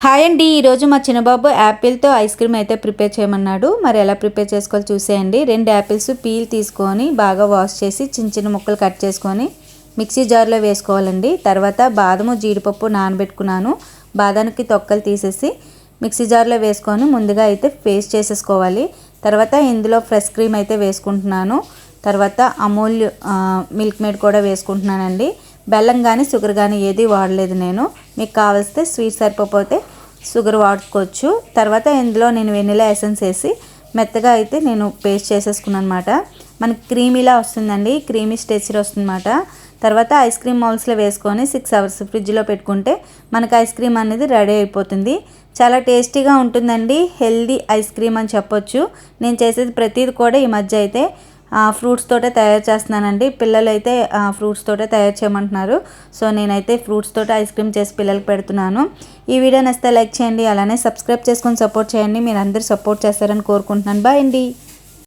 Hi అండి, ఈరోజు మా చిన్నబాబు యాపిల్తో ఐస్ క్రీమ్ అయితే ప్రిపేర్ చేయమన్నాడు. మరి ఎలా ప్రిపేర్ చేసుకోవాలో చూసేయండి. 2 యాపిల్స్ పీల్ తీసుకొని బాగా వాష్ చేసి చిన్న చిన్న ముక్కలు కట్ చేసుకొని మిక్సీ జార్లో వేసుకోవాలండి. తర్వాత బాదము జీడిపప్పు నానబెట్టుకున్నాను. బాదానికి తొక్కలు తీసేసి మిక్సీ జార్లో వేసుకొని ముందుగా అయితే పేస్ట్ చేసేసుకోవాలి. తర్వాత ఇందులో ఫ్రెష్ క్రీమ్ అయితే వేసుకుంటున్నాను. తర్వాత అమూల్ మిల్క్ మేడ్ కూడా వేసుకుంటున్నానండి. బెల్లం కానీ షుగర్ కానీ ఏది వాడలేదు నేను. మీకు కావలిస్తే స్వీట్ సరిపోతే షుగర్ వాడుకోవచ్చు. తర్వాత ఇందులో నేను వెనిలా ఎసెన్స్ వేసి మెత్తగా అయితే నేను పేస్ట్ చేసేసుకున్నాను అనమాట. మనకి క్రీమీలా వస్తుందండి, క్రీమీ టెక్స్చర్ వస్తుందన్నమాట. తర్వాత ఐస్ క్రీమ్ మౌల్స్లో వేసుకొని 6 అవర్స్ ఫ్రిడ్జ్లో పెట్టుకుంటే మనకు ఐస్ క్రీమ్ అనేది రెడీ అయిపోతుంది. చాలా టేస్టీగా ఉంటుందండి, హెల్దీ ఐస్ క్రీమ్ అని చెప్పొచ్చు. నేను చేసేది ప్రతిదీ కూడా ఈ మధ్య అయితే ఫ్రూట్స్ తోటే తయారు చేస్తున్నానండి. పిల్లలు అయితే ఫ్రూట్స్ తోటే తయారు చేయమంటున్నారు. సో నేనైతే ఫ్రూట్స్ తోటి ఐస్ క్రీమ్ చేసి పిల్లలకి పెడుతున్నాను. ఈ వీడియో నచ్చితే లైక్ చేయండి, అలానే సబ్స్క్రైబ్ చేసుకొని సపోర్ట్ చేయండి. మీరు అందరూ సపోర్ట్ చేస్తారని కోరుకుంటున్నాను. బాయ్ అండి.